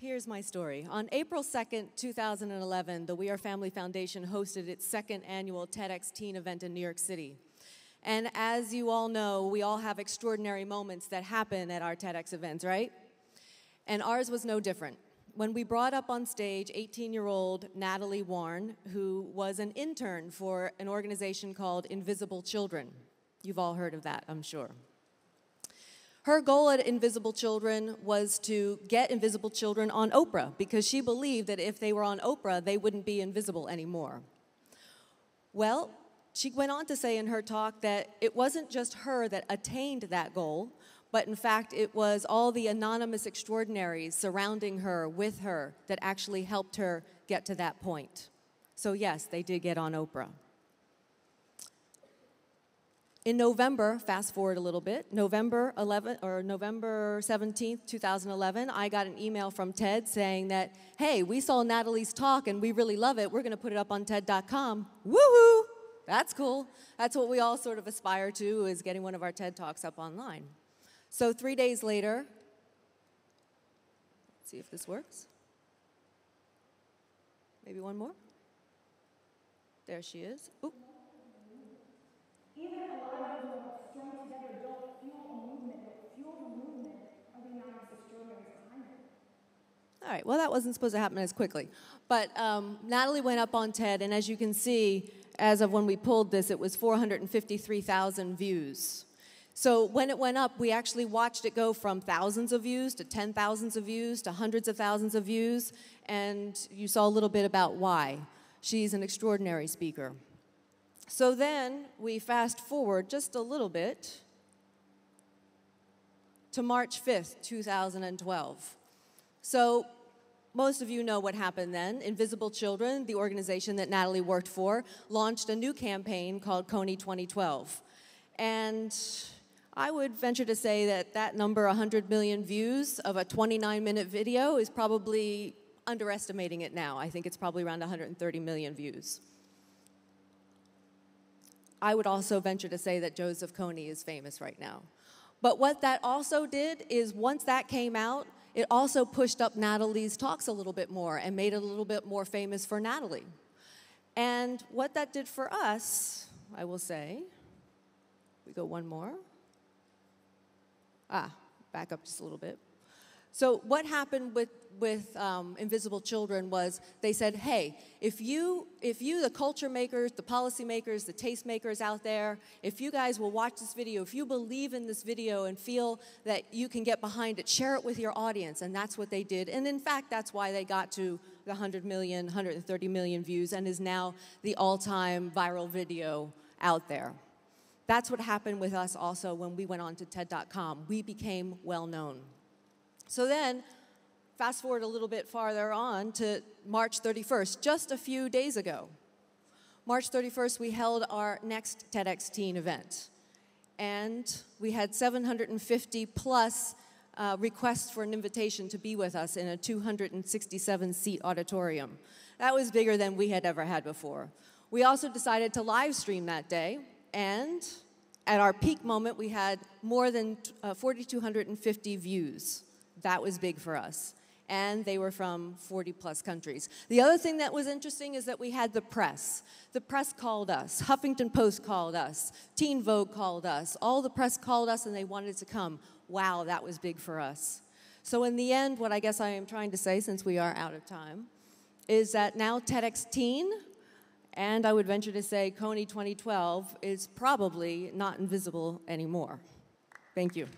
Here's my story. On April 2nd, 2011, the We Are Family Foundation hosted its second annual TEDxTeen event in New York City. And as you all know, we all have extraordinary moments that happen at our TEDx events, right? And ours was no different. When we brought up on stage 18-year-old Natalie Warren, who was an intern for an organization called Invisible Children. You've all heard of that, I'm sure. Her goal at Invisible Children was to get invisible children on Oprah because she believed that if they were on Oprah, they wouldn't be invisible anymore. Well, she went on to say in her talk that it wasn't just her that attained that goal, but in fact, it was all the anonymous extraordinaries surrounding her, with her, that actually helped her get to that point. So yes, they did get on Oprah. In November, fast forward a little bit, November 17th, 2011, I got an email from TED saying that, hey, we saw Natalie's talk and we really love it. We're going to put it up on TED.com. Woohoo! That's cool. That's what we all sort of aspire to, is getting one of our TED Talks up online. So 3 days later, let's see if this works. Maybe one more. There she is. Oop. Even a lot of those who are strung together don't fuel a movement. What fuels a movement are the anonymous extraordinaries behind it. All right, well, that wasn't supposed to happen as quickly. But Natalie went up on TED, and as you can see, as of when we pulled this, it was 453,000 views. So when it went up, we actually watched it go from thousands of views to 10,000s of views to hundreds of thousands of views, and you saw a little bit about why. She's an extraordinary speaker. So then we fast forward just a little bit to March 5th, 2012. So most of you know what happened then. Invisible Children, the organization that Natalie worked for, launched a new campaign called Coney 2012. And I would venture to say that that number, 100 million views of a 29-minute video, is probably underestimating it now. I think it's probably around 130 million views. I would also venture to say that Joseph Kony is famous right now. But what that also did is once that came out, it also pushed up Natalie's talks a little bit more and made it a little bit more famous for Natalie. And what that did for us, I will say, we go one more. Back up just a little bit. So what happened with Invisible Children was they said, hey, if you, the culture makers, the policy makers, the taste makers out there, if you guys will watch this video, if you believe in this video and feel that you can get behind it, share it with your audience. And that's what they did. And in fact, that's why they got to the 100 million, 130 million views and is now the all-time viral video out there. That's what happened with us also when we went on to TED.com. We became well-known. So then, fast forward a little bit farther on to March 31st, just a few days ago. March 31st, we held our next TEDxTeen event. And we had 750 plus requests for an invitation to be with us in a 267-seat auditorium. That was bigger than we had ever had before. We also decided to live stream that day, and at our peak moment, we had more than 4,250 views. That was big for us. And they were from 40-plus countries. The other thing that was interesting is that we had the press. The press called us. Huffington Post called us. Teen Vogue called us. All the press called us, and they wanted to come. Wow, that was big for us. So in the end, what I guess I am trying to say, since we are out of time, is that now TEDxTeen, and I would venture to say Coney 2012, is probably not invisible anymore. Thank you.